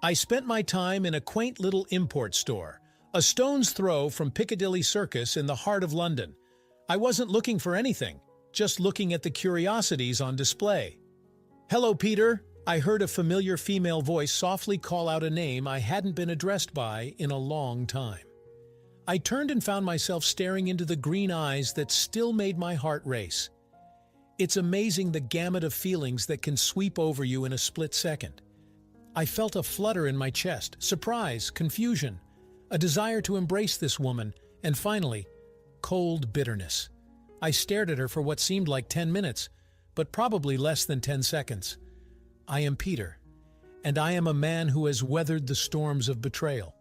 I spent my time in a quaint little import store, a stone's throw from Piccadilly Circus in the heart of London. I wasn't looking for anything, just looking at the curiosities on display. "Hello, Peter," I heard a familiar female voice softly call out a name I hadn't been addressed by in a long time. I turned and found myself staring into the green eyes that still made my heart race. It's amazing the gamut of feelings that can sweep over you in a split second. I felt a flutter in my chest, surprise, confusion, a desire to embrace this woman, and finally, cold bitterness. I stared at her for what seemed like 10 minutes, but probably less than 10 seconds. I am Peter, and I am a man who has weathered the storms of betrayal.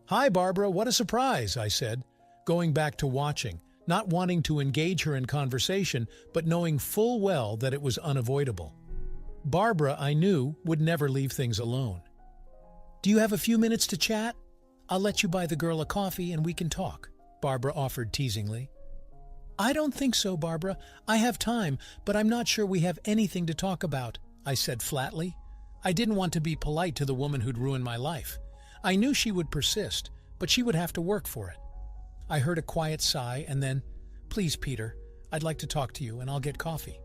"Hi, Barbara, what a surprise," I said, going back to watching, not wanting to engage her in conversation, but knowing full well that it was unavoidable. Barbara, I knew, would never leave things alone. "Do you have a few minutes to chat? I'll let you buy the girl a coffee and we can talk," Barbara offered teasingly. "I don't think so, Barbara. I have time, but I'm not sure we have anything to talk about," I said flatly. I didn't want to be polite to the woman who'd ruined my life. I knew she would persist, but she would have to work for it. I heard a quiet sigh and then, "Please, Peter, I'd like to talk to you and I'll get coffee."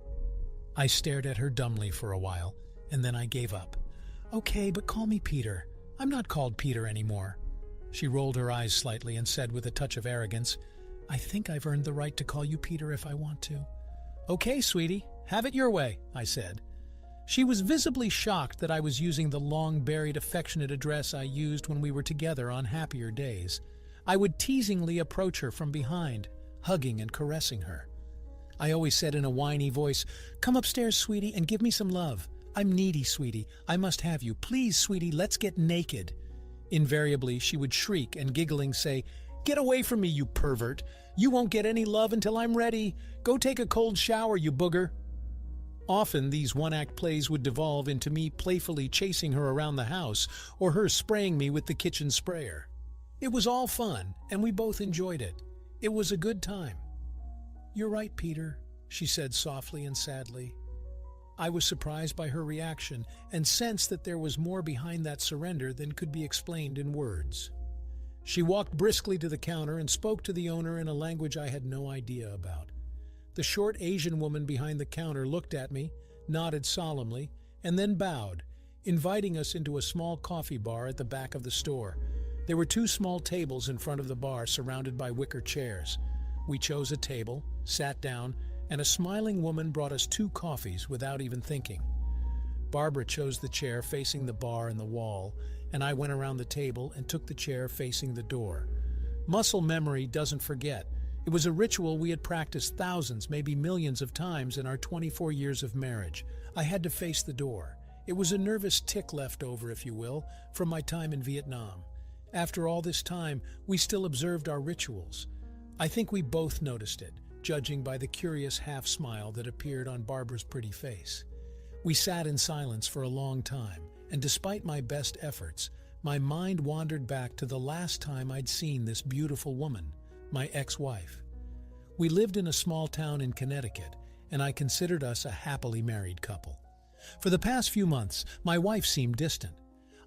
I stared at her dumbly for a while, and then I gave up. "Okay, but call me Peter. I'm not called Peter anymore." She rolled her eyes slightly and said with a touch of arrogance, "I think I've earned the right to call you Peter if I want to." "Okay, sweetie, have it your way," I said. She was visibly shocked that I was using the long-buried affectionate address I used when we were together on happier days. I would teasingly approach her from behind, hugging and caressing her. I always said in a whiny voice, "Come upstairs, sweetie, and give me some love. I'm needy, sweetie. I must have you. Please, sweetie, let's get naked." Invariably, she would shriek and giggling say, "Get away from me, you pervert. You won't get any love until I'm ready. Go take a cold shower, you booger." Often, these one-act plays would devolve into me playfully chasing her around the house or her spraying me with the kitchen sprayer. It was all fun, and we both enjoyed it. It was a good time. "You're right, Peter," she said softly and sadly. I was surprised by her reaction and sensed that there was more behind that surrender than could be explained in words. She walked briskly to the counter and spoke to the owner in a language I had no idea about. The short Asian woman behind the counter looked at me, nodded solemnly, and then bowed, inviting us into a small coffee bar at the back of the store. There were 2 small tables in front of the bar surrounded by wicker chairs. We chose a table, sat down, and a smiling woman brought us 2 coffees without even thinking. Barbara chose the chair facing the bar and the wall, and I went around the table and took the chair facing the door. Muscle memory doesn't forget. It was a ritual we had practiced thousands, maybe millions of times in our 24 years of marriage. I had to face the door. It was a nervous tick left over, if you will, from my time in Vietnam. After all this time, we still observed our rituals. I think we both noticed it, judging by the curious half-smile that appeared on Barbara's pretty face. We sat in silence for a long time, and despite my best efforts, my mind wandered back to the last time I'd seen this beautiful woman, my ex-wife. We lived in a small town in Connecticut, and I considered us a happily married couple. For the past few months, my wife seemed distant.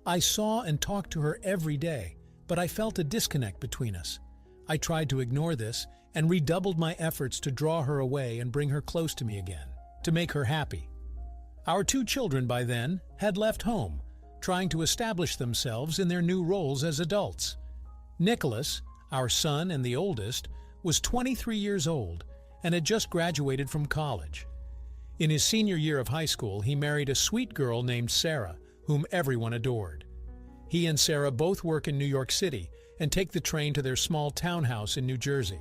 I saw and talked to her every day, but I felt a disconnect between us. I tried to ignore this and redoubled my efforts to draw her away and bring her close to me again, to make her happy. Our 2 children by then had left home, trying to establish themselves in their new roles as adults. Nicholas, our son and the oldest, was 23 years old and had just graduated from college. In his senior year of high school, he married a sweet girl named Sarah, whom everyone adored. He and Sarah both work in New York City and take the train to their small townhouse in New Jersey.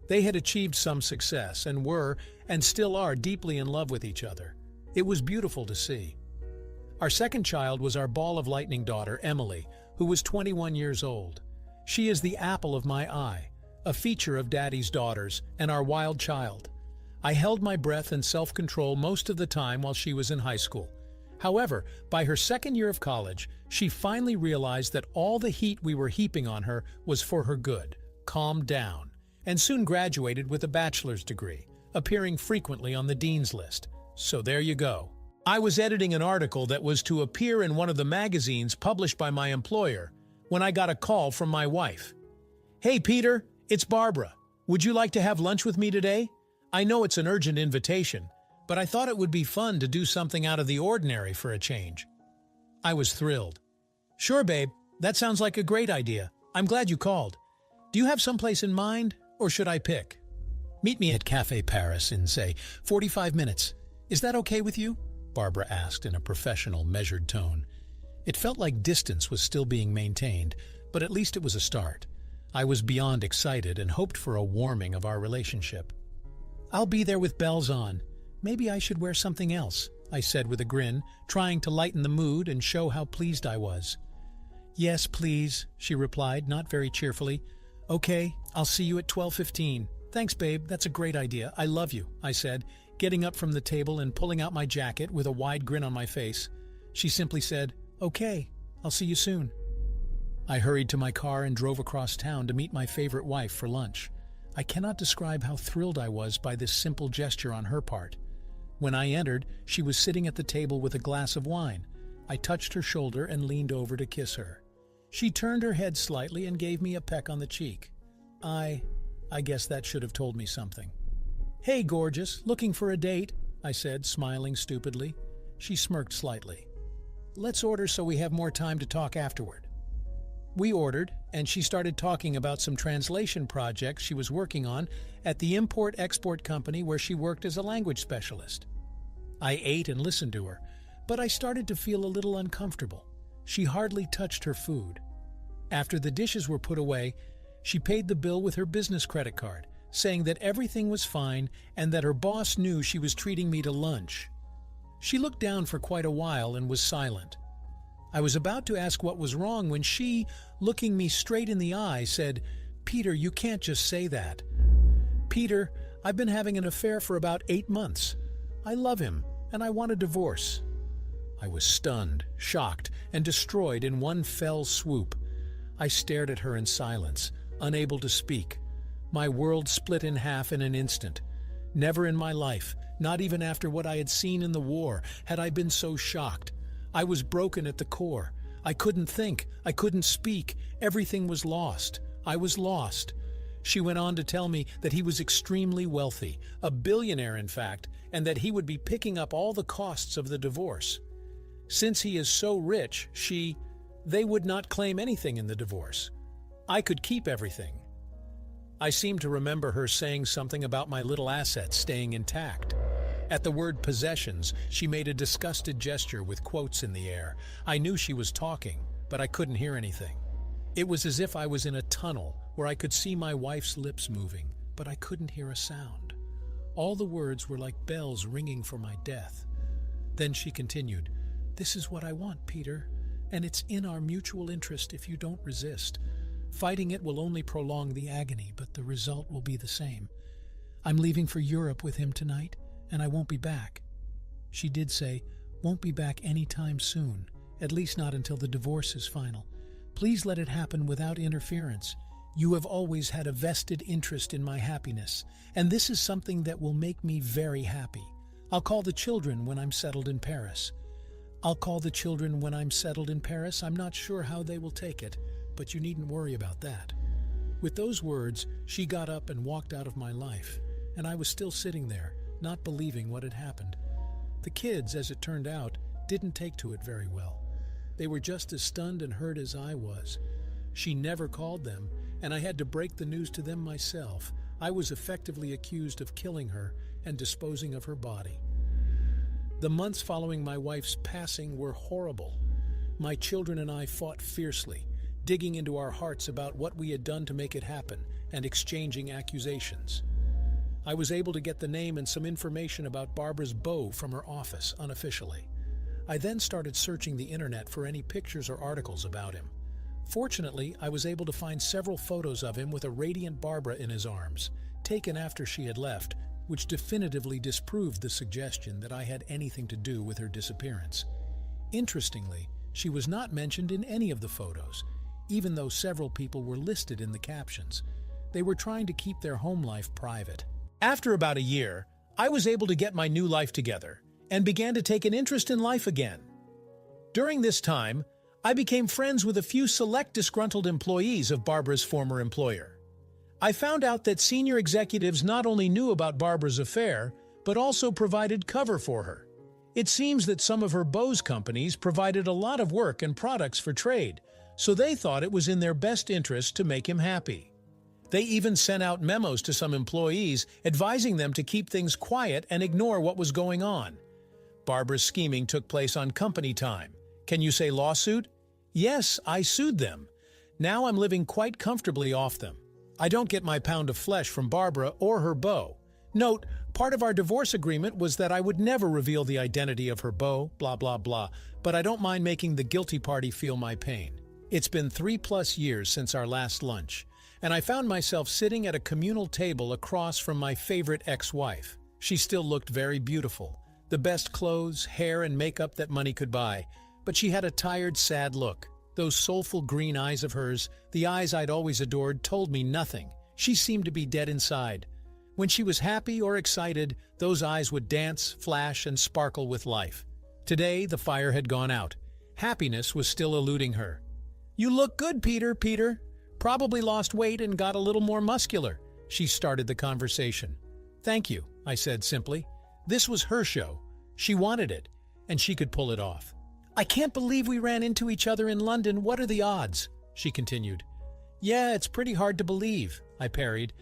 They had achieved some success and were, and still are, deeply in love with each other. It was beautiful to see. Our second child was our ball of lightning daughter, Emily, who was 21 years old. She is the apple of my eye, a feature of Daddy's daughters, and our wild child. I held my breath and self-control most of the time while she was in high school. However, by her second year of college, she finally realized that all the heat we were heaping on her was for her good, calmed down, and soon graduated with a bachelor's degree, appearing frequently on the dean's list. So there you go. I was editing an article that was to appear in one of the magazines published by my employer when I got a call from my wife. "Hey, Peter, it's Barbara. Would you like to have lunch with me today? I know it's an urgent invitation, but I thought it would be fun to do something out of the ordinary for a change." I was thrilled. "Sure, babe. That sounds like a great idea. I'm glad you called. Do you have someplace in mind, or should I pick?" "Meet me at Café Paris in, say, 45 minutes. Is that okay with you?" Barbara asked in a professional, measured tone. It felt like distance was still being maintained, but at least it was a start. I was beyond excited and hoped for a warming of our relationship. "I'll be there with bells on. Maybe I should wear something else," I said with a grin, trying to lighten the mood and show how pleased I was. "Yes, please," she replied, not very cheerfully. "Okay, I'll see you at 12:15. "Thanks, babe. That's a great idea. I love you," I said, getting up from the table and pulling out my jacket with a wide grin on my face. She simply said, "Okay, I'll see you soon." I hurried to my car and drove across town to meet my favorite wife for lunch. I cannot describe how thrilled I was by this simple gesture on her part. When I entered, she was sitting at the table with a glass of wine. I touched her shoulder and leaned over to kiss her. She turned her head slightly and gave me a peck on the cheek. I guess that should have told me something. "Hey, gorgeous, looking for a date?" I said, smiling stupidly. She smirked slightly. "Let's order so we have more time to talk afterward." We ordered, and she started talking about some translation projects she was working on at the import-export company where she worked as a language specialist. I ate and listened to her, but I started to feel a little uncomfortable. She hardly touched her food. After the dishes were put away, she paid the bill with her business credit card, saying that everything was fine and that her boss knew she was treating me to lunch. She looked down for quite a while and was silent. I was about to ask what was wrong when she, looking me straight in the eye, said, "Peter, you can't just say that. Peter, I've been having an affair for about 8 months. I love him, and I want a divorce." I was stunned, shocked, and destroyed in one fell swoop. I stared at her in silence, unable to speak. My world split in half in an instant. Never in my life, not even after what I had seen in the war, had I been so shocked. I was broken at the core. I couldn't think. I couldn't speak. Everything was lost. I was lost. She went on to tell me that he was extremely wealthy, a billionaire in fact, and that he would be picking up all the costs of the divorce. Since he is so rich, they would not claim anything in the divorce. I could keep everything. I seem to remember her saying something about my little assets staying intact. At the word possessions, she made a disgusted gesture with quotes in the air. I knew she was talking, but I couldn't hear anything. It was as if I was in a tunnel where I could see my wife's lips moving, but I couldn't hear a sound. All the words were like bells ringing for my death. Then she continued, "This is what I want, Peter, and it's in our mutual interest if you don't resist. Fighting it will only prolong the agony, but the result will be the same. I'm leaving for Europe with him tonight, and I won't be back." She did say, "Won't be back anytime soon, at least not until the divorce is final. Please let it happen without interference. You have always had a vested interest in my happiness, and this is something that will make me very happy. I'll call the children when I'm settled in Paris. I'm not sure how they will take it, but you needn't worry about that." With those words, she got up and walked out of my life, and I was still sitting there, not believing what had happened. The kids, as it turned out, didn't take to it very well. They were just as stunned and hurt as I was. She never called them, and I had to break the news to them myself. I was effectively accused of killing her and disposing of her body. The months following my wife's passing were horrible. My children and I fought fiercely, digging into our hearts about what we had done to make it happen and exchanging accusations. I was able to get the name and some information about Barbara's beau from her office unofficially. I then started searching the internet for any pictures or articles about him. Fortunately, I was able to find several photos of him with a radiant Barbara in his arms, taken after she had left, which definitively disproved the suggestion that I had anything to do with her disappearance. Interestingly, she was not mentioned in any of the photos, even though several people were listed in the captions. They were trying to keep their home life private. After about a year, I was able to get my new life together. and began to take an interest in life again. During this time, I became friends with a few select disgruntled employees of Barbara's former employer. I found out that senior executives not only knew about Barbara's affair, but also provided cover for her. It seems that some of her Bose companies provided a lot of work and products for trade, so they thought it was in their best interest to make him happy. They even sent out memos to some employees advising them to keep things quiet and ignore what was going on. Barbara's scheming took place on company time. Can you say lawsuit? Yes, I sued them. Now I'm living quite comfortably off them. I don't get my pound of flesh from Barbara or her beau. Note, part of our divorce agreement was that I would never reveal the identity of her beau, blah blah blah, but I don't mind making the guilty party feel my pain. It's been 3+ years since our last lunch, and I found myself sitting at a communal table across from my favorite ex-wife. She still looked very beautiful, the best clothes, hair, and makeup that money could buy, but she had a tired, sad look. Those soulful green eyes of hers, the eyes I'd always adored, told me nothing. She seemed to be dead inside. When she was happy or excited, those eyes would dance, flash, and sparkle with life. Today, the fire had gone out. Happiness was still eluding her. "You look good, Peter. Probably lost weight and got a little more muscular." She started the conversation. "Thank you," I said simply. This was her show. She wanted it, and she could pull it off. "I can't believe we ran into each other in London. What are the odds?" she continued. "Yeah, it's pretty hard to believe," I parried.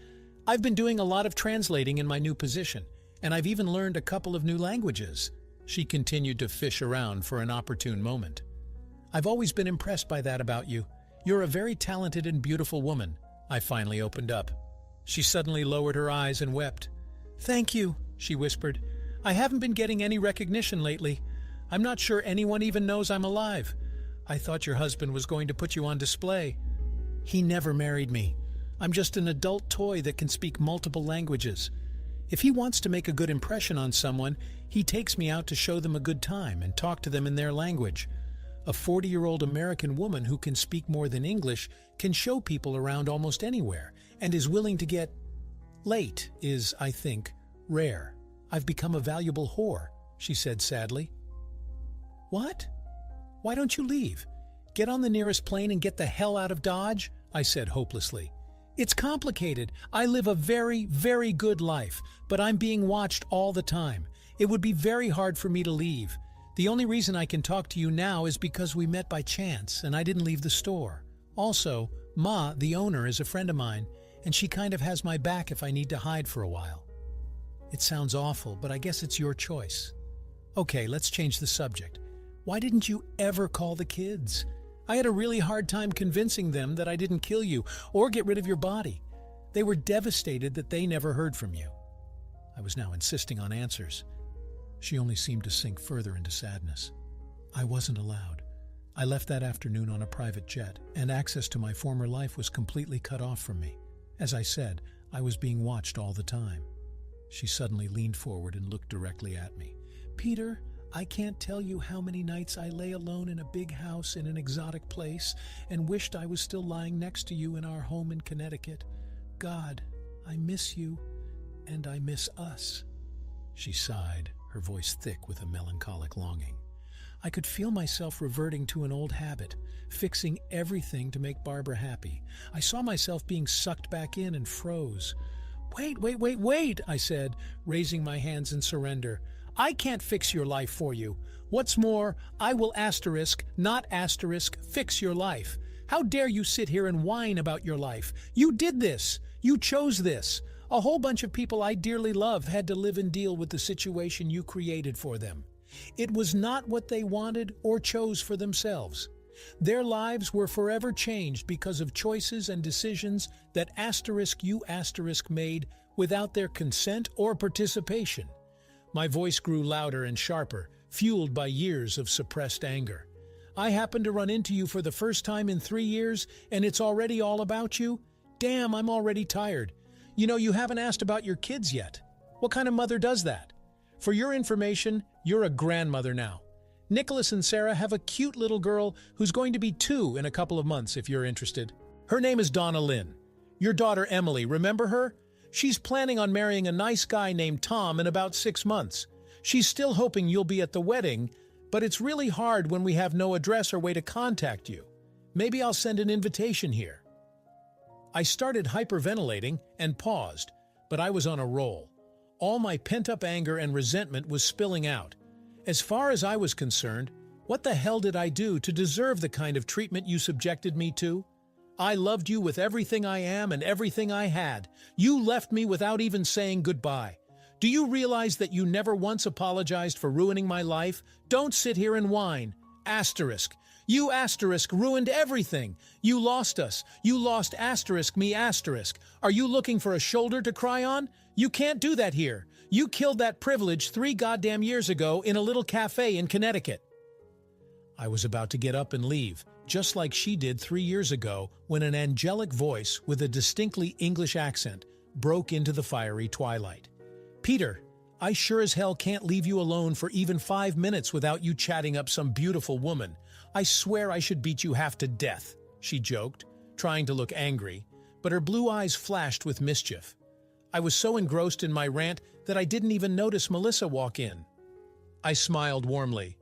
"I've been doing a lot of translating in my new position, and I've even learned a couple of new languages." She continued to fish around for an opportune moment. "I've always been impressed by that about you. You're a very talented and beautiful woman." I finally opened up. She suddenly lowered her eyes and wept. "Thank you," she whispered. "I haven't been getting any recognition lately. I'm not sure anyone even knows I'm alive. I thought your husband was going to put you on display." "He never married me. I'm just an adult toy that can speak multiple languages. If he wants to make a good impression on someone, he takes me out to show them a good time and talk to them in their language. A 40-year-old American woman who can speak more than English can show people around almost anywhere and is willing to get late is, I think, rare. I've become a valuable whore," she said sadly. "What? Why don't you leave? Get on the nearest plane and get the hell out of Dodge," I said hopelessly. "It's complicated. I live a very, very good life, but I'm being watched all the time. It would be very hard for me to leave. The only reason I can talk to you now is because we met by chance and I didn't leave the store. Also, Ma, the owner, is a friend of mine, and she kind of has my back if I need to hide for a while." It sounds awful, but I guess it's your choice. Okay, let's change the subject. Why didn't you ever call the kids? I had a really hard time convincing them that I didn't kill you or get rid of your body. They were devastated that they never heard from you. I was now insisting on answers. She only seemed to sink further into sadness. "I wasn't allowed. I left that afternoon on a private jet, and access to my former life was completely cut off from me. As I said, I was being watched all the time." She suddenly leaned forward and looked directly at me. "Peter, I can't tell you how many nights I lay alone in a big house in an exotic place and wished I was still lying next to you in our home in Connecticut. God, I miss you, and I miss us." She sighed, her voice thick with a melancholic longing. I could feel myself reverting to an old habit, fixing everything to make Barbara happy. I saw myself being sucked back in and froze. Wait, I said, raising my hands in surrender. "I can't fix your life for you. What's more, I will not fix your life. How dare you sit here and whine about your life? You did this. You chose this. A whole bunch of people I dearly love had to live and deal with the situation you created for them. It was not what they wanted or chose for themselves. Their lives were forever changed because of choices and decisions that you made without their consent or participation." My voice grew louder and sharper, fueled by years of suppressed anger. "I happened to run into you for the first time in 3 years, and it's already all about you? Damn, I'm already tired. You know, you haven't asked about your kids yet. What kind of mother does that? For your information, you're a grandmother now. Nicholas and Sarah have a cute little girl who's going to be 2 in a couple of months if you're interested. Her name is Donna Lynn. Your daughter Emily, remember her? She's planning on marrying a nice guy named Tom in about 6 months. She's still hoping you'll be at the wedding, but it's really hard when we have no address or way to contact you. Maybe I'll send an invitation here." I started hyperventilating and paused, but I was on a roll. All my pent-up anger and resentment was spilling out. As far as I was concerned, what the hell did I do to deserve the kind of treatment you subjected me to? I loved you with everything I am and everything I had. You left me without even saying goodbye. Do you realize that you never once apologized for ruining my life? Don't sit here and whine. Asterisk. You asterisk ruined everything. You lost us. You lost asterisk me asterisk. Are you looking for a shoulder to cry on? You can't do that here. You killed that privilege 3 goddamn years ago in a little cafe in Connecticut. I was about to get up and leave, just like she did 3 years ago, when an angelic voice with a distinctly English accent broke into the fiery twilight. "Peter, I sure as hell can't leave you alone for even 5 minutes without you chatting up some beautiful woman. I swear I should beat you half to death," she joked, trying to look angry, but her blue eyes flashed with mischief. I was so engrossed in my rant that I didn't even notice Melissa walk in. I smiled warmly.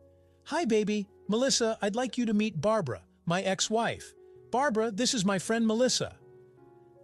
"Hi, baby. Melissa, I'd like you to meet Barbara, my ex-wife. Barbara, this is my friend Melissa."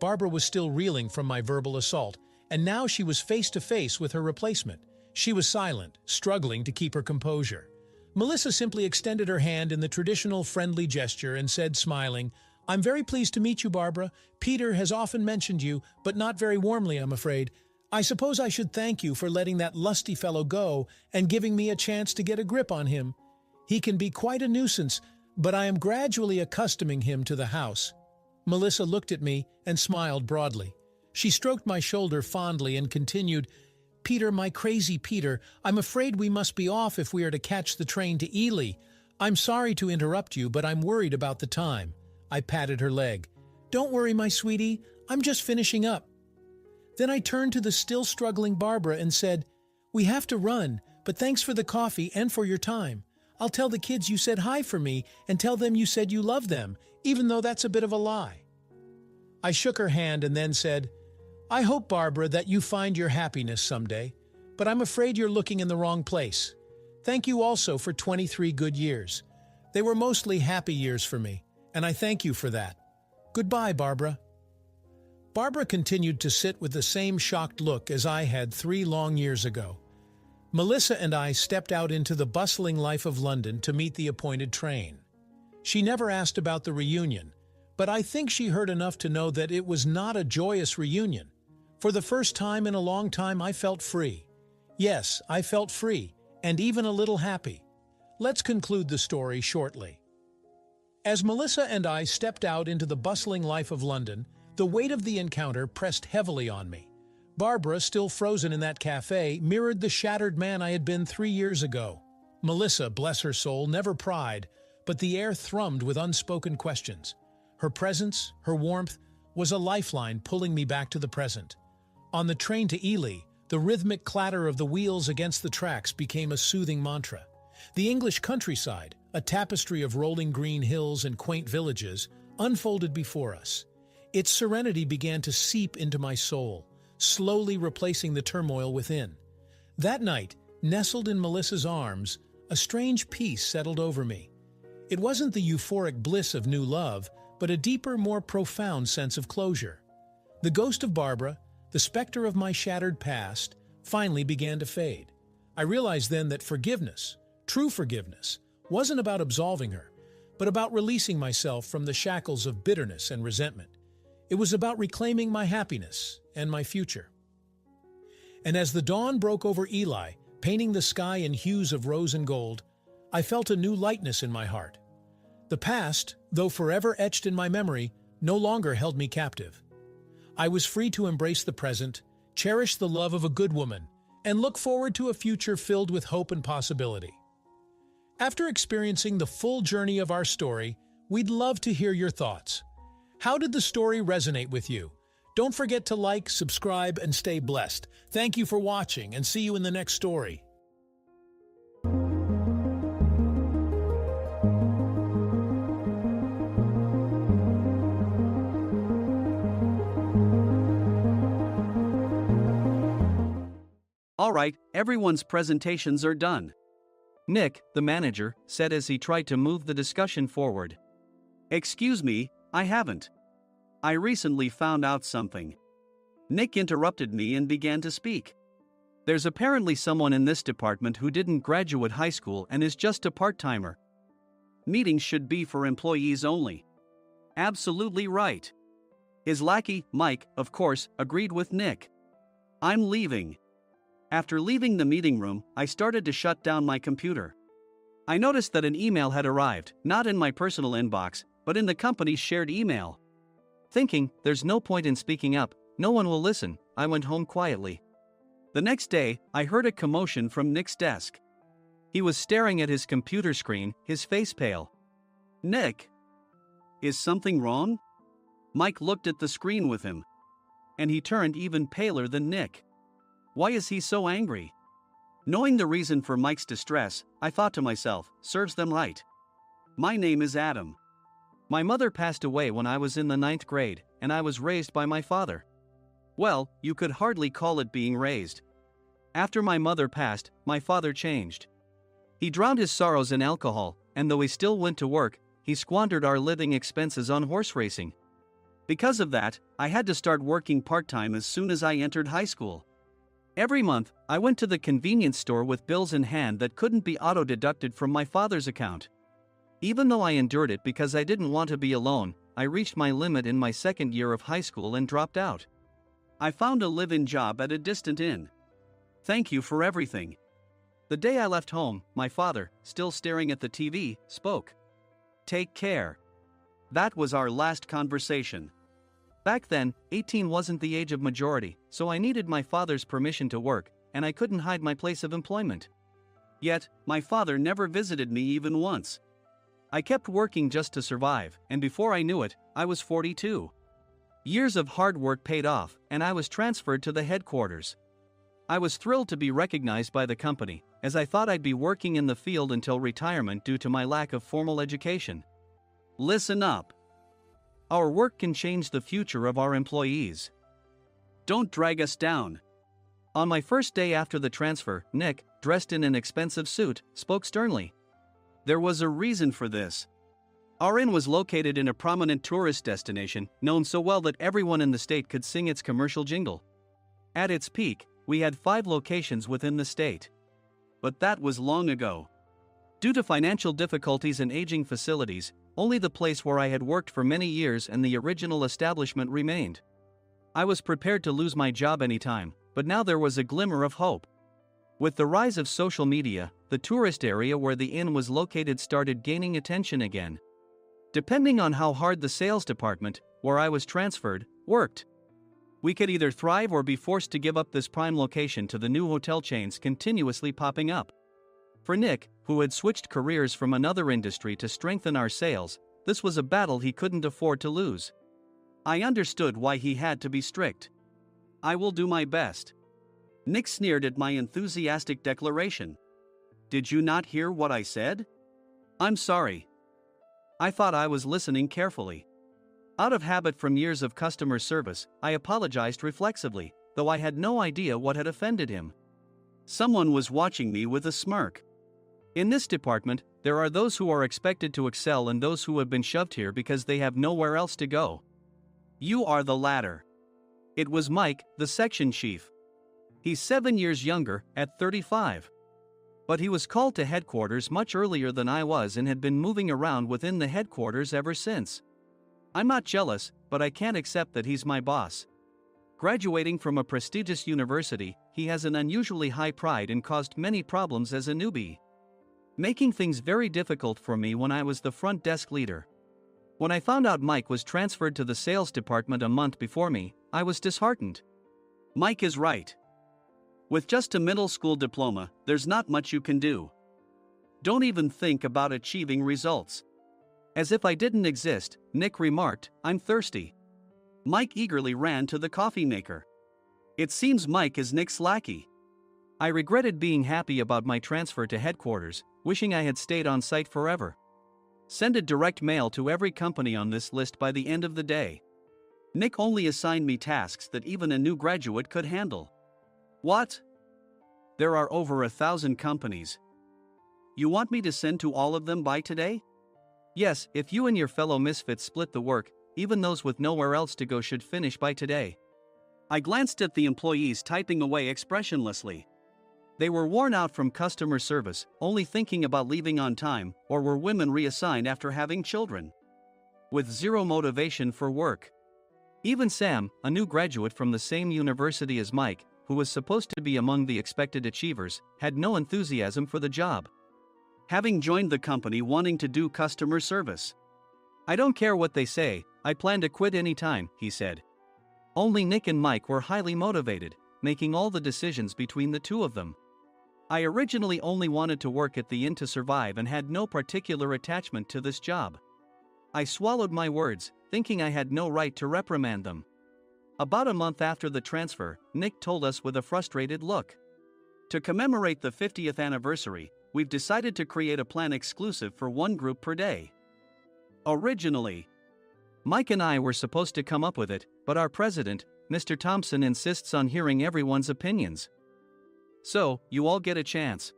Barbara was still reeling from my verbal assault, and now she was face to face with her replacement. She was silent, struggling to keep her composure. Melissa simply extended her hand in the traditional friendly gesture and said, smiling, "I'm very pleased to meet you, Barbara. Peter has often mentioned you, but not very warmly, I'm afraid. I suppose I should thank you for letting that lusty fellow go and giving me a chance to get a grip on him. He can be quite a nuisance, but I am gradually accustoming him to the house." Melissa looked at me and smiled broadly. She stroked my shoulder fondly and continued, "Peter, my crazy Peter, I'm afraid we must be off if we are to catch the train to Ely. I'm sorry to interrupt you, but I'm worried about the time." I patted her leg. "Don't worry, my sweetie. I'm just finishing up." Then I turned to the still struggling Barbara and said, "We have to run, but thanks for the coffee and for your time. I'll tell the kids you said hi for me and tell them you said you love them, even though that's a bit of a lie." I shook her hand and then said, "I hope, Barbara, that you find your happiness someday, but I'm afraid you're looking in the wrong place. Thank you also for 23 good years. They were mostly happy years for me, and I thank you for that. Goodbye, Barbara." Barbara continued to sit with the same shocked look as I had 3 long years ago. Melissa and I stepped out into the bustling life of London to meet the appointed train. She never asked about the reunion, but I think she heard enough to know that it was not a joyous reunion. For the first time in a long time, I felt free. Yes, I felt free, and even a little happy. Let's conclude the story shortly. As Melissa and I stepped out into the bustling life of London, the weight of the encounter pressed heavily on me. Barbara, still frozen in that cafe, mirrored the shattered man I had been 3 years ago. Melissa, bless her soul, never pried, but the air thrummed with unspoken questions. Her presence, her warmth, was a lifeline pulling me back to the present. On the train to Ely, the rhythmic clatter of the wheels against the tracks became a soothing mantra. The English countryside, a tapestry of rolling green hills and quaint villages, unfolded before us. Its serenity began to seep into my soul, slowly replacing the turmoil within. That night, nestled in Melissa's arms, a strange peace settled over me. It wasn't the euphoric bliss of new love, but a deeper, more profound sense of closure. The ghost of Barbara, the specter of my shattered past, finally began to fade. I realized then that forgiveness, true forgiveness, wasn't about absolving her, but about releasing myself from the shackles of bitterness and resentment. It was about reclaiming my happiness and my future. And as the dawn broke over Ely, painting the sky in hues of rose and gold, I felt a new lightness in my heart. The past, though forever etched in my memory, no longer held me captive. I was free to embrace the present, cherish the love of a good woman, and look forward to a future filled with hope and possibility. After experiencing the full journey of our story, we'd love to hear your thoughts. How did the story resonate with you? Don't forget to like, subscribe, and stay blessed. Thank you for watching, and see you in the next story. All right, Everyone's presentations are done," Nick, the manager, said as he tried to move the discussion forward. "Excuse me, I haven't. I recently found out something." Nick interrupted me and began to speak. "There's apparently someone in this department who didn't graduate high school and is just a part-timer. Meetings should be for employees only." "Absolutely right." His lackey, Mike, of course, agreed with Nick. "I'm leaving." After leaving the meeting room, I started to shut down my computer. I noticed that an email had arrived, not in my personal inbox, but in the company's shared email. Thinking, there's no point in speaking up, no one will listen, I went home quietly. The next day, I heard a commotion from Nick's desk. He was staring at his computer screen, his face pale. "Nick, is something wrong?" Mike looked at the screen with him. And he turned even paler than Nick. Why is he so angry? Knowing the reason for Mike's distress, I thought to myself, serves them right. My name is Adam. My mother passed away when I was in the 9th grade, and I was raised by my father. Well, you could hardly call it being raised. After my mother passed, my father changed. He drowned his sorrows in alcohol, and though he still went to work, he squandered our living expenses on horse racing. Because of that, I had to start working part-time as soon as I entered high school. Every month, I went to the convenience store with bills in hand that couldn't be auto-deducted from my father's account. Even though I endured it because I didn't want to be alone, I reached my limit in my 2nd year of high school and dropped out. I found a live-in job at a distant inn. Thank you for everything. The day I left home, my father, still staring at the TV, spoke. Take care. That was our last conversation. Back then, 18 wasn't the age of majority, so I needed my father's permission to work, and I couldn't hide my place of employment. Yet, my father never visited me even once. I kept working just to survive, and before I knew it, I was 42. Years of hard work paid off, and I was transferred to the headquarters. I was thrilled to be recognized by the company, as I thought I'd be working in the field until retirement due to my lack of formal education. Listen up. Our work can change the future of our employees. Don't drag us down. On my first day after the transfer, Nick, dressed in an expensive suit, spoke sternly. There was a reason for this. Our inn was located in a prominent tourist destination, known so well that everyone in the state could sing its commercial jingle. At its peak, we had 5 locations within the state. But that was long ago. Due to financial difficulties and aging facilities, only the place where I had worked for many years and the original establishment remained. I was prepared to lose my job anytime, but now there was a glimmer of hope. With the rise of social media, the tourist area where the inn was located started gaining attention again. Depending on how hard the sales department, where I was transferred, worked, we could either thrive or be forced to give up this prime location to the new hotel chains continuously popping up. For Nick, who had switched careers from another industry to strengthen our sales, this was a battle he couldn't afford to lose. I understood why he had to be strict. I will do my best. Nick sneered at my enthusiastic declaration. Did you not hear what I said? I'm sorry. I thought I was listening carefully. Out of habit from years of customer service, I apologized reflexively, though I had no idea what had offended him. Someone was watching me with a smirk. In this department, there are those who are expected to excel and those who have been shoved here because they have nowhere else to go. You are the latter. It was Mike, the section chief. He's 7 years younger, at 35. But he was called to headquarters much earlier than I was and had been moving around within the headquarters ever since. I'm not jealous, but I can't accept that he's my boss. Graduating from a prestigious university, he has an unusually high pride and caused many problems as a newbie, making things very difficult for me when I was the front desk leader. When I found out Mike was transferred to the sales department a month before me, I was disheartened. Mike is right. With just a middle school diploma, there's not much you can do. Don't even think about achieving results. As if I didn't exist, Nick remarked, I'm thirsty. Mike eagerly ran to the coffee maker. It seems Mike is Nick's lackey. I regretted being happy about my transfer to headquarters, wishing I had stayed on site forever. Send a direct mail to every company on this list by the end of the day. Nick only assigned me tasks that even a new graduate could handle. What? There are over 1,000 companies. You want me to send to all of them by today? Yes, if you and your fellow misfits split the work, even those with nowhere else to go should finish by today. I glanced at the employees typing away expressionlessly. They were worn out from customer service, only thinking about leaving on time, or were women reassigned after having children. With zero motivation for work. Even Sam, a new graduate from the same university as Mike, who was supposed to be among the expected achievers, had no enthusiasm for the job. Having joined the company wanting to do customer service. I don't care what they say, I plan to quit anytime, he said. Only Nick and Mike were highly motivated, making all the decisions between the two of them. I originally only wanted to work at the inn to survive and had no particular attachment to this job. I swallowed my words, thinking I had no right to reprimand them. About a month after the transfer, Nick told us with a frustrated look. To commemorate the 50th anniversary, we've decided to create a plan exclusive for one group per day. Originally, Mike and I were supposed to come up with it, but our president, Mr. Thompson, insists on hearing everyone's opinions. So, you all get a chance.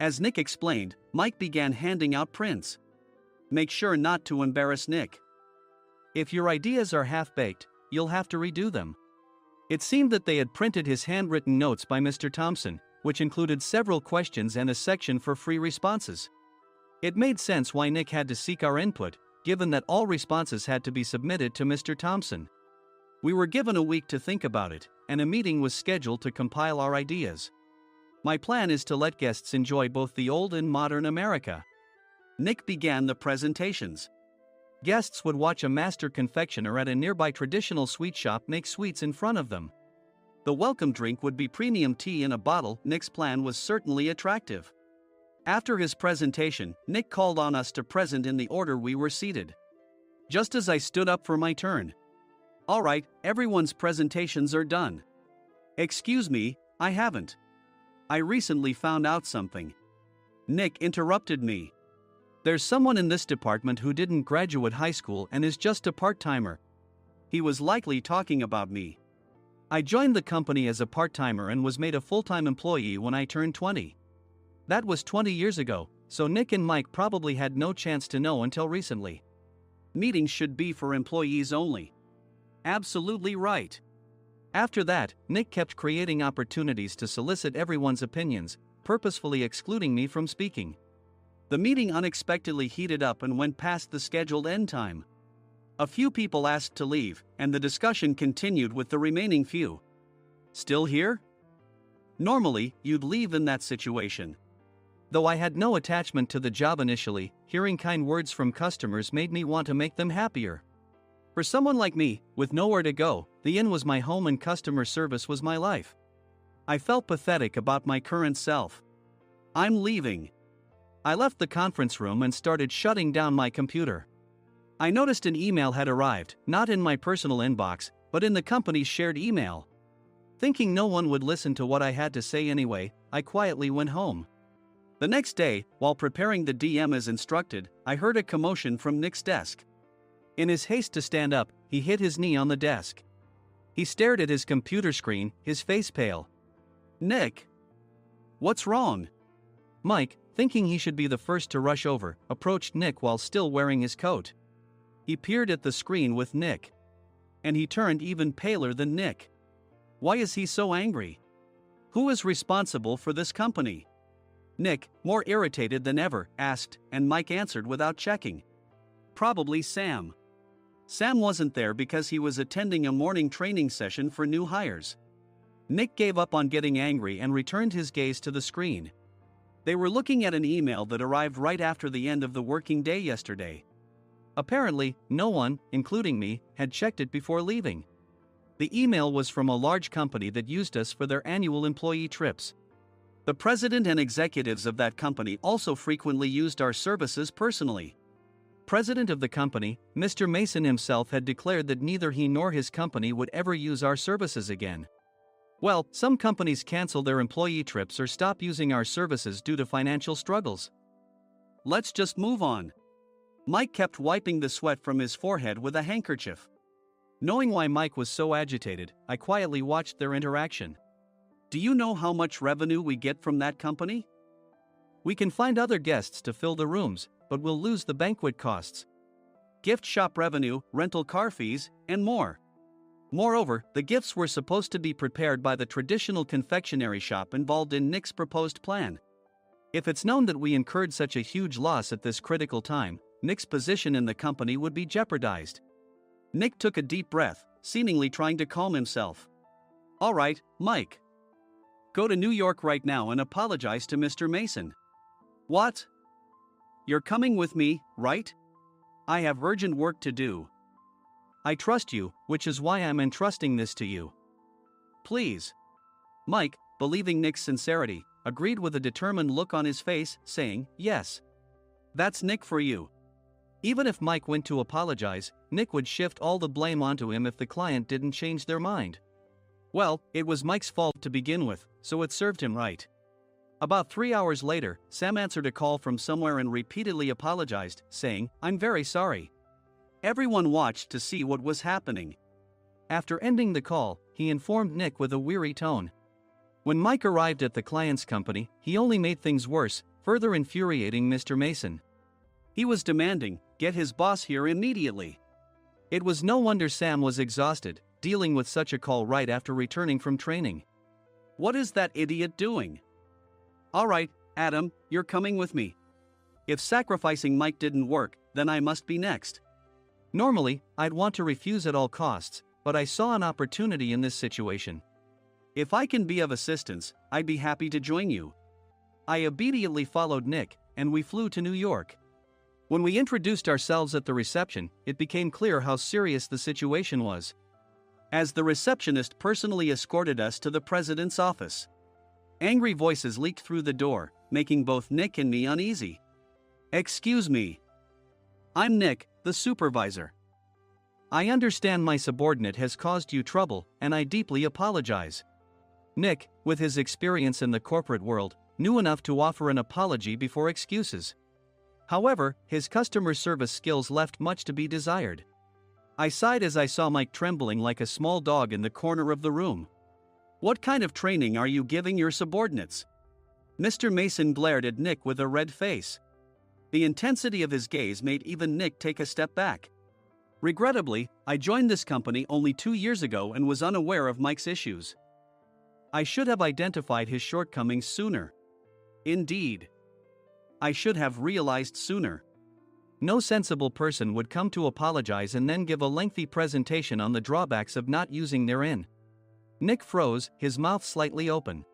As Nick explained, Mike began handing out prints. Make sure not to embarrass Nick. If your ideas are half-baked, you'll have to redo them. It seemed that they had printed his handwritten notes by Mr. Thompson, which included several questions and a section for free responses. It made sense why Nick had to seek our input, given that all responses had to be submitted to Mr. Thompson. We were given a week to think about it, and a meeting was scheduled to compile our ideas. My plan is to let guests enjoy both the old and modern America. Nick began the presentations. Guests would watch a master confectioner at a nearby traditional sweet shop make sweets in front of them. The welcome drink would be premium tea in a bottle. Nick's plan was certainly attractive. After his presentation, Nick called on us to present in the order we were seated. Just as I stood up for my turn. All right, everyone's presentations are done. Excuse me, I haven't. I recently found out something. Nick interrupted me. There's someone in this department who didn't graduate high school and is just a part-timer. He was likely talking about me. I joined the company as a part-timer and was made a full-time employee when I turned 20. That was 20 years ago, so Nick and Mike probably had no chance to know until recently. Meetings should be for employees only. Absolutely right. After that, Nick kept creating opportunities to solicit everyone's opinions, purposefully excluding me from speaking. The meeting unexpectedly heated up and went past the scheduled end time. A few people asked to leave, and the discussion continued with the remaining few. Still here? Normally, you'd leave in that situation. Though I had no attachment to the job initially, hearing kind words from customers made me want to make them happier. For someone like me, with nowhere to go, the inn was my home and customer service was my life. I felt pathetic about my current self. I'm leaving. I left the conference room and started shutting down my computer. I noticed an email had arrived, not in my personal inbox, but in the company's shared email. Thinking no one would listen to what I had to say anyway, I quietly went home. The next day, while preparing the DM as instructed, I heard a commotion from Nick's desk. In his haste to stand up, he hit his knee on the desk. He stared at his computer screen, his face pale. Nick! What's wrong? Mike, thinking he should be the first to rush over, approached Nick while still wearing his coat. He peered at the screen with Nick. And he turned even paler than Nick. Why is he so angry? Who is responsible for this company? Nick, more irritated than ever, asked, and Mike answered without checking. Probably Sam. Sam wasn't there because he was attending a morning training session for new hires. Nick gave up on getting angry and returned his gaze to the screen. They were looking at an email that arrived right after the end of the working day yesterday. Apparently, no one, including me, had checked it before leaving. The email was from a large company that used us for their annual employee trips. The president and executives of that company also frequently used our services personally. President of the company, Mr. Mason himself, had declared that neither he nor his company would ever use our services again. Well, some companies cancel their employee trips or stop using our services due to financial struggles. Let's just move on. Mike kept wiping the sweat from his forehead with a handkerchief. Knowing why Mike was so agitated, I quietly watched their interaction. Do you know how much revenue we get from that company? We can find other guests to fill the rooms, but we'll lose the banquet costs, gift shop revenue, rental car fees, and more. Moreover, the gifts were supposed to be prepared by the traditional confectionery shop involved in Nick's proposed plan. If it's known that we incurred such a huge loss at this critical time, Nick's position in the company would be jeopardized. Nick took a deep breath, seemingly trying to calm himself. All right, Mike. Go to New York right now and apologize to Mr. Mason. What? You're coming with me, right? I have urgent work to do. I trust you, which is why I'm entrusting this to you. Please. Mike, believing Nick's sincerity, agreed with a determined look on his face, saying, yes. That's Nick for you. Even if Mike went to apologize, Nick would shift all the blame onto him if the client didn't change their mind. Well, it was Mike's fault to begin with, so it served him right. About 3 hours later, Sam answered a call from somewhere and repeatedly apologized, saying, I'm very sorry. Everyone watched to see what was happening. After ending the call, he informed Nick with a weary tone. When Mike arrived at the client's company, he only made things worse, further infuriating Mr. Mason. He was demanding, get his boss here immediately. It was no wonder Sam was exhausted, dealing with such a call right after returning from training. What is that idiot doing? All right, Adam, you're coming with me. If sacrificing Mike didn't work, then I must be next. Normally, I'd want to refuse at all costs, but I saw an opportunity in this situation. If I can be of assistance, I'd be happy to join you. I immediately followed Nick, and we flew to New York. When we introduced ourselves at the reception, it became clear how serious the situation was, as the receptionist personally escorted us to the president's office. Angry voices leaked through the door, making both Nick and me uneasy. Excuse me. I'm Nick, the supervisor. I understand my subordinate has caused you trouble, and I deeply apologize. Nick, with his experience in the corporate world, knew enough to offer an apology before excuses. However, his customer service skills left much to be desired. I sighed as I saw Mike trembling like a small dog in the corner of the room. What kind of training are you giving your subordinates? Mr. Mason glared at Nick with a red face. The intensity of his gaze made even Nick take a step back. Regrettably, I joined this company only 2 years ago and was unaware of Mike's issues. I should have identified his shortcomings sooner. Indeed. I should have realized sooner. No sensible person would come to apologize and then give a lengthy presentation on the drawbacks of not using their in. Nick froze, his mouth slightly open.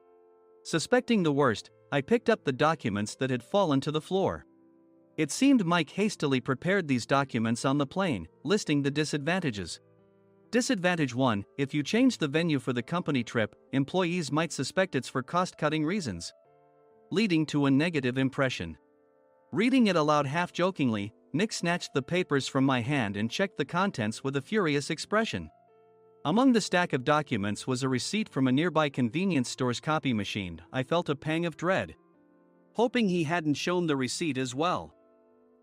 Suspecting the worst, I picked up the documents that had fallen to the floor. It seemed Mike hastily prepared these documents on the plane, listing the disadvantages. Disadvantage 1: if you change the venue for the company trip, employees might suspect it's for cost-cutting reasons, leading to a negative impression. Reading it aloud half-jokingly, Nick snatched the papers from my hand and checked the contents with a furious expression. Among the stack of documents was a receipt from a nearby convenience store's copy machine. I felt a pang of dread, hoping he hadn't shown the receipt as well.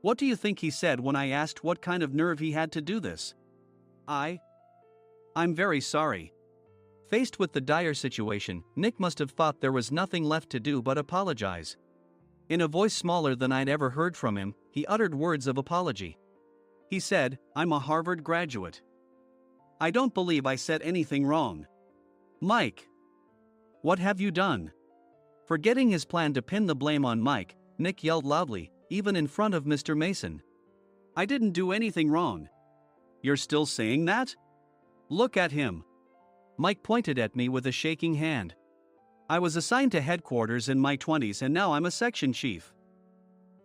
What do you think he said when I asked what kind of nerve he had to do this? I'm very sorry. Faced with the dire situation, Nick must have thought there was nothing left to do but apologize. In a voice smaller than I'd ever heard from him, he uttered words of apology. He said, I'm a Harvard graduate. I don't believe I said anything wrong. Mike, what have you done? Forgetting his plan to pin the blame on Mike, Nick yelled loudly, even in front of Mr. Mason. I didn't do anything wrong. You're still saying that? Look at him. Mike pointed at me with a shaking hand. I was assigned to headquarters in my 20s and now I'm a section chief.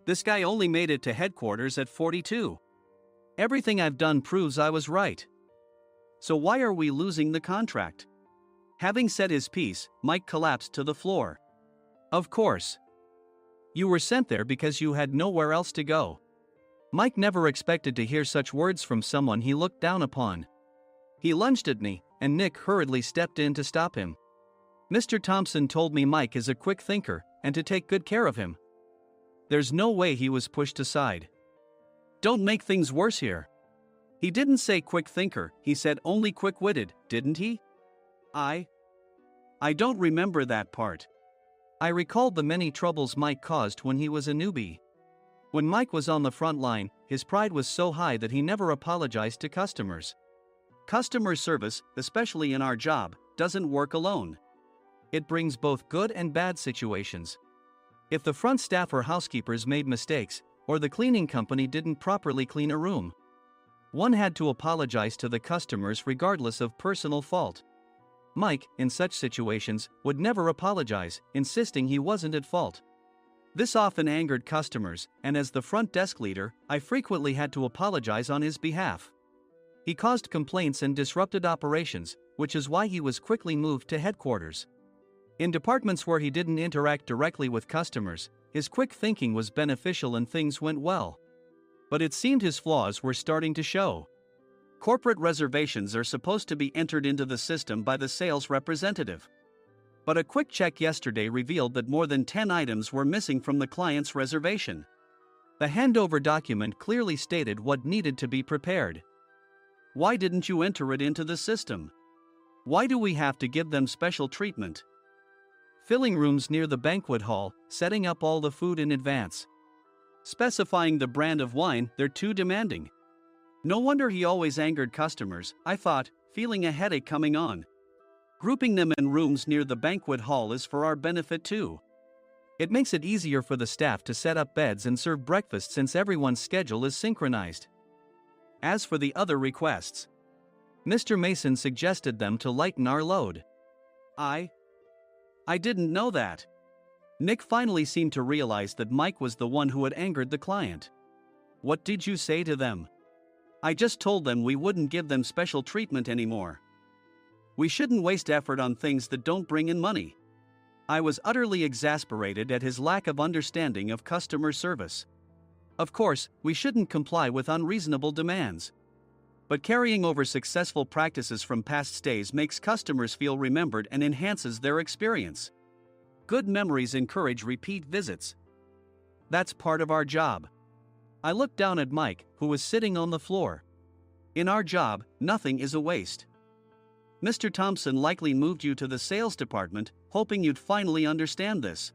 This guy only made it to headquarters at 42. Everything I've done proves I was right. So why are we losing the contract? Having said his piece, Mike collapsed to the floor. Of course. You were sent there because you had nowhere else to go. Mike never expected to hear such words from someone he looked down upon. He lunged at me, and Nick hurriedly stepped in to stop him. Mr. Thompson told me Mike is a quick thinker, and to take good care of him. There's no way he was pushed aside. Don't make things worse here. He didn't say quick thinker, he said only quick-witted, didn't he? I don't remember that part. I recalled the many troubles Mike caused when he was a newbie. When Mike was on the front line, his pride was so high that he never apologized to customers. Customer service, especially in our job, doesn't work alone. It brings both good and bad situations. If the front staff or housekeepers made mistakes, or the cleaning company didn't properly clean a room, one had to apologize to the customers regardless of personal fault. Mike, in such situations, would never apologize, insisting he wasn't at fault. This often angered customers, and as the front desk leader, I frequently had to apologize on his behalf. He caused complaints and disrupted operations, which is why he was quickly moved to headquarters. In departments where he didn't interact directly with customers, his quick thinking was beneficial and things went well. But it seemed his flaws were starting to show. Corporate reservations are supposed to be entered into the system by the sales representative. But a quick check yesterday revealed that more than 10 items were missing from the client's reservation. The handover document clearly stated what needed to be prepared. Why didn't you enter it into the system? Why do we have to give them special treatment? Filling rooms near the banquet hall, setting up all the food in advance. Specifying the brand of wine, they're too demanding. No wonder he always angered customers, I thought, feeling a headache coming on. Grouping them in rooms near the banquet hall is for our benefit too. It makes it easier for the staff to set up beds and serve breakfast since everyone's schedule is synchronized. As for the other requests, Mr. Mason suggested them to lighten our load. I didn't know that. Nick finally seemed to realize that Mike was the one who had angered the client. What did you say to them? I just told them we wouldn't give them special treatment anymore. We shouldn't waste effort on things that don't bring in money. I was utterly exasperated at his lack of understanding of customer service. Of course, we shouldn't comply with unreasonable demands. But carrying over successful practices from past stays makes customers feel remembered and enhances their experience. Good memories encourage repeat visits. That's part of our job. I looked down at Mike, who was sitting on the floor. In our job, nothing is a waste. Mr. Thompson likely moved you to the sales department, hoping you'd finally understand this.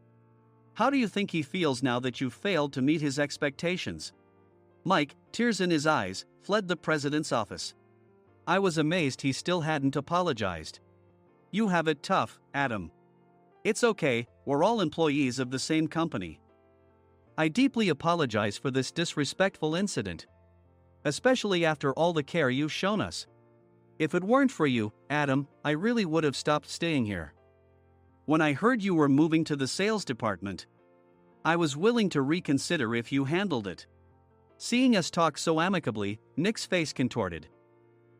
How do you think he feels now that you failed to meet his expectations? Mike, tears in his eyes, fled the president's office. I was amazed he still hadn't apologized. You have it tough, Adam. It's okay, we're all employees of the same company. I deeply apologize for this disrespectful incident. Especially after all the care you've shown us. If it weren't for you, Adam, I really would have stopped staying here. When I heard you were moving to the sales department, I was willing to reconsider if you handled it. Seeing us talk so amicably, Nick's face contorted.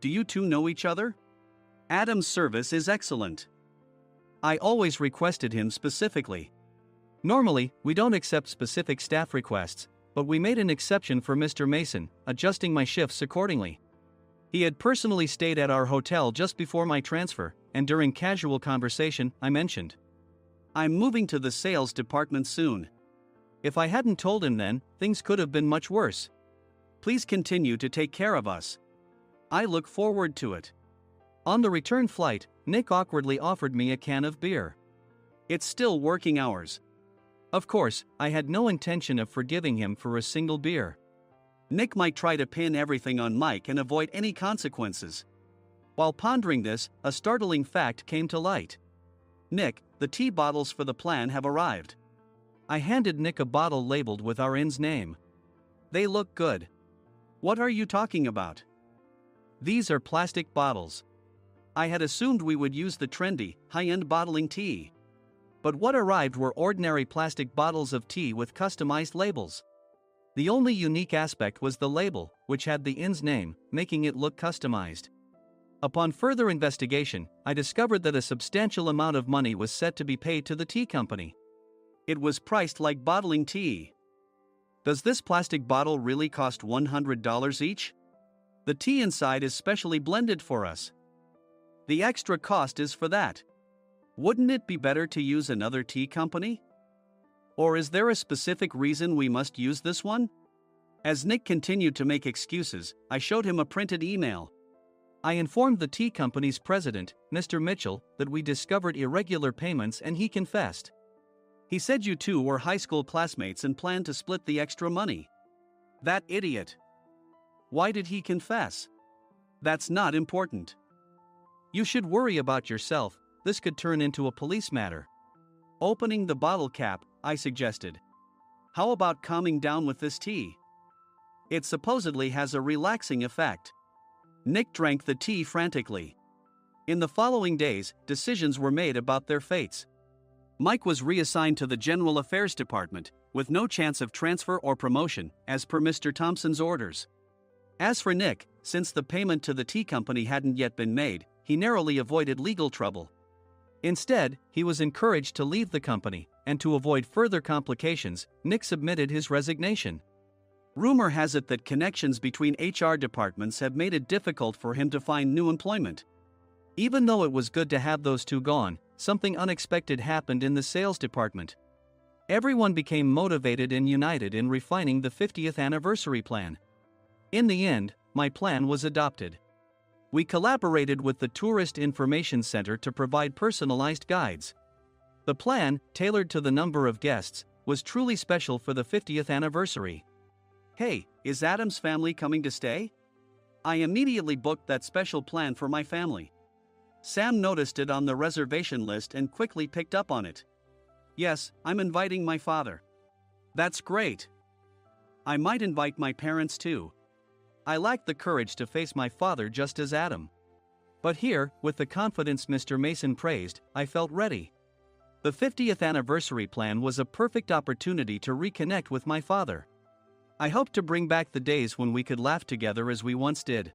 Do you two know each other? Adam's service is excellent. I always requested him specifically. Normally, we don't accept specific staff requests, but we made an exception for Mr. Mason, adjusting my shifts accordingly. He had personally stayed at our hotel just before my transfer, and during casual conversation, I mentioned, I'm moving to the sales department soon. If I hadn't told him then, things could have been much worse. Please continue to take care of us. I look forward to it. On the return flight, Nick awkwardly offered me a can of beer. It's still working hours. Of course, I had no intention of forgiving him for a single beer. Nick might try to pin everything on Mike and avoid any consequences. While pondering this, a startling fact came to light. Nick, the tea bottles for the plan have arrived. I handed Nick a bottle labeled with our inn's name. They look good. What are you talking about? These are plastic bottles. I had assumed we would use the trendy, high-end bottling tea. But what arrived were ordinary plastic bottles of tea with customized labels. The only unique aspect was the label, which had the inn's name, making it look customized. Upon further investigation, I discovered that a substantial amount of money was set to be paid to the tea company. It was priced like bottling tea. Does this plastic bottle really cost $100 each? The tea inside is specially blended for us. The extra cost is for that. Wouldn't it be better to use another tea company? Or is there a specific reason we must use this one? As Nick continued to make excuses, I showed him a printed email. I informed the tea company's president, Mr. Mitchell, that we discovered irregular payments and he confessed. He said you two were high school classmates and planned to split the extra money. That idiot. Why did he confess? That's not important. You should worry about yourself, this could turn into a police matter. Opening the bottle cap, I suggested. How about calming down with this tea? It supposedly has a relaxing effect. Nick drank the tea frantically. In the following days, decisions were made about their fates. Mike was reassigned to the General Affairs Department, with no chance of transfer or promotion, as per Mr. Thompson's orders. As for Nick, since the payment to the tea company hadn't yet been made, he narrowly avoided legal trouble. Instead, he was encouraged to leave the company, and to avoid further complications, Nick submitted his resignation. Rumor has it that connections between HR departments have made it difficult for him to find new employment. Even though it was good to have those two gone, something unexpected happened in the sales department. Everyone became motivated and united in refining the 50th anniversary plan. In the end, my plan was adopted. We collaborated with the Tourist Information Center to provide personalized guides. The plan, tailored to the number of guests, was truly special for the 50th anniversary. Hey, is Adam's family coming to stay? I immediately booked that special plan for my family. Sam noticed it on the reservation list and quickly picked up on it. Yes, I'm inviting my father. That's great. I might invite my parents too. I lacked the courage to face my father just as Adam. But here, with the confidence Mr. Mason praised, I felt ready. The 50th anniversary plan was a perfect opportunity to reconnect with my father. I hoped to bring back the days when we could laugh together as we once did.